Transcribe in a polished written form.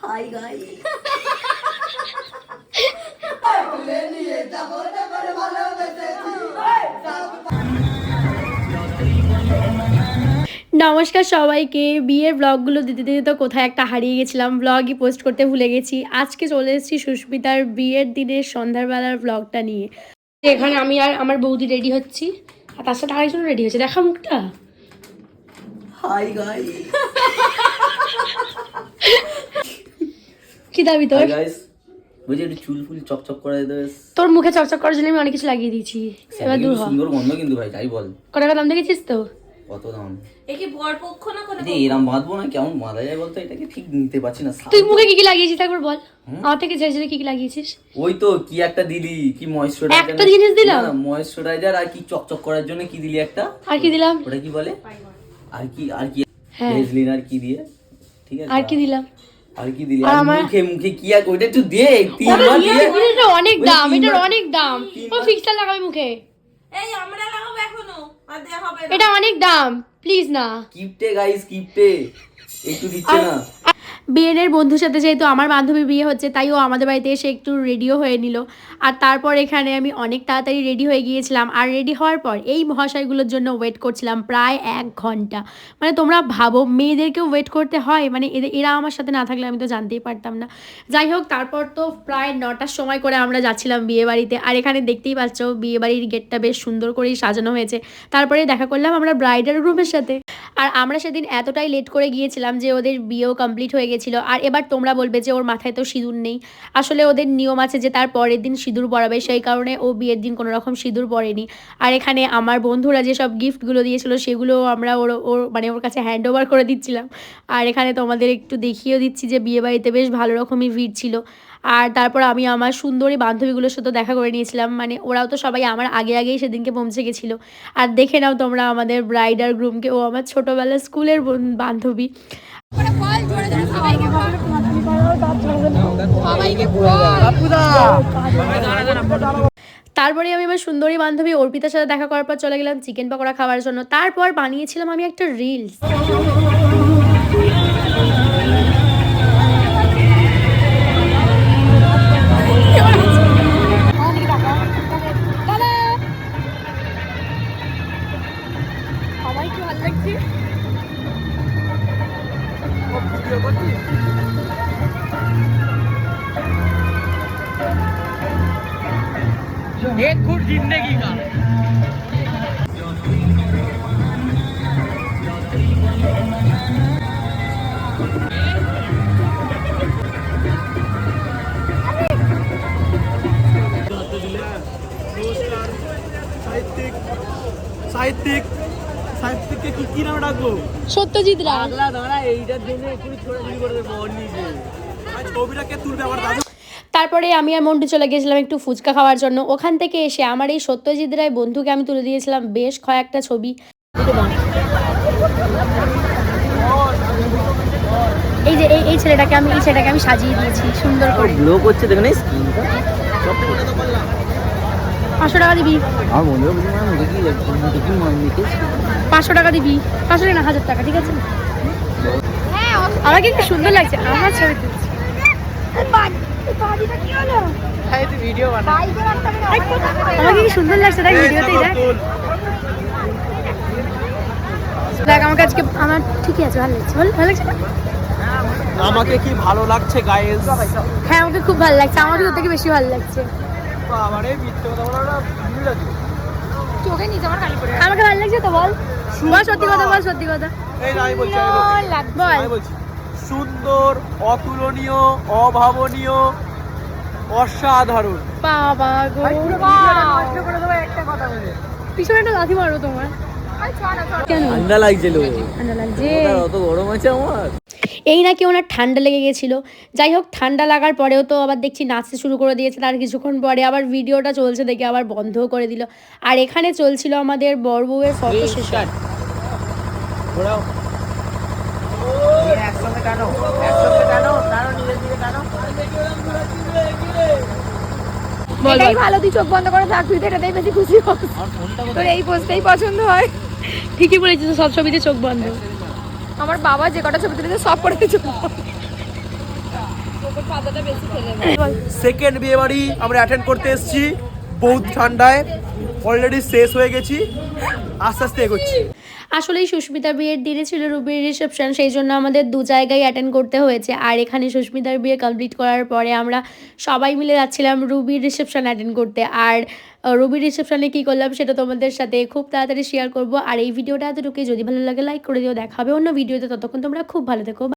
Hi guys নমস্কার সবাইকে। বিয়ের ব্লগগুলো দিতে দিতে তো কোথায় একটা হারিয়ে গেছিলাম, ব্লগই পোস্ট করতে ভুলে গেছি। আজকে চলে এসেছি সুস্মিতার বিয়ের দিনের সন্ধ্যাবেলার ব্লগটা নিয়ে। এখানে আমি আর আমার বৌদি রেডি হচ্ছি, আর তার সাথে আরেকজন রেডি হচ্ছে। দেখা মুখটা। হাই গাইস কি দাবি তোর? বুঝে একটু চুল ফুল চকচক করে দেবে। তোর মুখে চকচক করার জন্য আমি অনেক কিছু লাগিয়ে দিয়েছি। এবার দূর হ। সুন্দর গন্ধ কিন্তু ভাই, তাই বল। কত টাকা দাম দেখেছিস তো? কত দাম? একে বরপক্ষ না কোন এরকম বাঁধবো না, কেমন বাঁধা যায় বলতো, এটাকে ঠিক নিতে পারছি না। তুই মুখে কি কি লাগিয়েছিস একবার বল। আমার থেকে চাইছিস কি কি লাগিয়েছিস? ওই তো কি একটা দিলি, কি ময়েশ্চারাইজার, একটা জিনিস দিলাম না ময়েশ্চারাইজার, আর কি চকচক করার জন্য কি দিলি একটা, আর কি দিলাম ওটা কি বলে, আর কি ভেজলিন, আর কি দিয়ে, ঠিক আছে, আর কি দিলাম, আর কি দিলি, আর মুখে মুখে কি আর ওইটা একটু দে, তিনবার দিয়ে। এটা অনেক দাম, এটার অনেক দাম। ও ফিক্সটা লাগাবে মুখে। এই আমরা লাগাবো এখনো, আর দেয়া হবে না। এটা অনেক দাম, প্লিজ না। কিপটে গাইস, কিপটে, একটু দিচ্ছে না। বিয়ের বন্ধুর সাথে যেহেতু আমার বান্ধবীর বিয়ে হচ্ছে, তাই ও আমাদের বাড়িতে এসে একটু রেডিও হয়ে নিল। আর তারপর এখানে আমি অনেক তাড়াতাড়ি রেডি হয়ে গিয়েছিলাম। আর রেডি হওয়ার পর এই মহাশয়গুলোর জন্য ওয়েট করছিলাম প্রায় 1 ঘন্টা। মানে তোমরা ভাবো, মেয়েদেরকেও ওয়েট করতে হয়, মানে এরা আমার সাথে না থাকলে আমি তো জানতেই পারতাম না। যাই হোক, তারপর তো প্রায় 9টার সময় করে আমরা যাচ্ছিলাম বিয়ে বাড়িতে। আর এখানে দেখতেই পাচ্ছ বিয়ে বাড়ির গেটটা বেশ সুন্দর করেই সাজানো হয়েছে। তারপরে দেখা করলাম আমরা ব্রাইডাল গ্রুমের সাথে। আর আমরা সেদিন এতটাই লেট করে গিয়েছিলাম যে ওদের বিয়েও কমপ্লিট হয়ে গেছিল। আর এবার তোমরা বলবে যে ওর মাথায় তো সিঁদুর নেই। আসলে ওদের নিয়ম আছে যে তার পরের দিন সিঁদুর পরাবে, সেই কারণে ও বিয়ের দিন কোনো রকম সিঁদুর পরেনি। আর এখানে আমার বন্ধুরা যেসব গিফটগুলো দিয়েছিল সেগুলো আমরা ওর কাছে হ্যান্ড ওভার করে দিচ্ছিলাম। আর এখানে তোমাদের একটু দেখিয়েও দিচ্ছি যে বিয়ে বাড়িতে বেশ ভালো রকমই ভিড় ছিল। আর তারপর আমি আমার সুন্দরী বান্ধবীগুলোর সাথে দেখা করে নিয়েছিলাম, মানে ওরাও তো সবাই আমার আগেই সেদিনকে পৌঁছে গেছিলো। আর দেখে নাও তোমরা আমাদের ব্রাইড আর গ্রুমকে, ও আমার ছোটোবেলার স্কুলের বান্ধবী। তারপরে আমি আমার সুন্দরী বান্ধবী অর্পিতার সাথে দেখা করার পর চলে গেলাম চিকেন পকোড়া খাওয়ার জন্য। তারপর বানিয়েছিলাম আমি একটা রিলস। एक गुड जिंदगी का সাহিত্যিক সাহিত্যিককে কি নাম ডাকবো? সত্যজিৎ রায়। আগলা দাঁড়া, এইটার জন্য একটু ছোড়াছুড়ি করে দেবো নিজে। ছবিটাকে তুলবে আমার দাদু। তারপরে আমি আর মন্টু চলে গেছিলাম একটু ফুচকা খাওয়ার জন্য। ওখান থেকে এসে আমার এই সত্যজিৎ রায় বন্ধুকে আমি তুলে দিয়েছিলাম বেশ কয়েকটা ছবি। এই যে এই ছেলেটাকে আমি সাজিয়ে দিয়েছি সুন্দর করে। গ্লো করছে, দেখো না স্কিনটা। 500 টাকা দিবি? আমার বন্ধুরা বলছে না, মুখে কি দেখি মান নিতে। 500 টাকা দিবি? 500 না 1000 টাকা, ঠিক আছে? আমাকে কি সুন্দর লাগছে, আমার ছবি তুলছি। আমাকে কি সুন্দর লাগছে, দেখ ভিডিওতেই দেখ আমাকে আজকে। আমার ঠিকই আছে, ভালো লাগছে। ভালো লাগছে না? আমাকে কি ভালো লাগছে গাইস? হ্যাঁ, আমাকে খুব ভালো লাগছে। আমাকে ওর থেকে বেশি ভালো লাগছে। বাবারে মিথ্যে কথা বলাটা ভুল লাগে। চোখে নিচে আমার কালি পড়ে। আমাকে ভালো লাগছে তো, বল সত্যি কথা, বল সত্যি কথা। এই আমি বলছি, আমি বলছি সুন্দর, অতুলনীয়, অভাবনীয়, অসাধারণ। বাবা গো, একটা কথা বলে পিছনে একটা লাথি মারো তোমার। কেন ঠান্ডা লাগছিল? ঠান্ডা লাগছে? অত গরম আছে আমার। এই নাকি ওনার ঠান্ডা লেগে গেছিল। যাই হোক, ঠান্ডা লাগার পরেও তো আবার দেখছি নাচতে শুরু করে দিয়েছে। তার কিছুক্ষণ পরে আবার ভিডিওটা চলছে দেখে আবার বন্ধও করে দিল। আর এখানে চলছিল আমাদের বর বউয়ের ফটো সেশন। এটাই ভালো, তুই চোখ বন্ধ করে থাক, তুই তো এটাতেই বেশি খুশি হস। তোর এই পোস্টটাই পছন্দ হয়। ঠিকই বলেছিস, সব ছবিতে চোখ বন্ধ। আমার বাবা যে কটা ছবি তুলেছে সব কটাতে চোখ বন্ধ। সেকেন্ড বিয়ে বাড়ি আমরা অ্যাটেন্ড করতে এসেছি বহুত ঠান্ডায়, অলরেডি শেষ হয়ে গেছি, আস্তে আস্তে এগোচ্ছি। আসলেই সুস্মিতার বিয়ের দিনে ছিল রুবির রিসেপশন, সেই জন্য আমাদের দু জায়গায় অ্যাটেন্ড করতে হয়েছে। আর এখানে সুস্মিতার বিয়ে কমপ্লিট করার পরে আমরা সবাই মিলে যাচ্ছিলাম রুবির রিসেপশন অ্যাটেন্ড করতে। আর রুবির রিসেপশনে কী করলাম সেটা তোমাদের সাথে খুব তাড়াতাড়ি শেয়ার করব। আর এই ভিডিওটা এতটুকুই, যদি ভালো লাগে লাইক করে দিও। দেখা হবে অন্য ভিডিওতে, ততক্ষণ তোমরা খুব ভালো থেকো।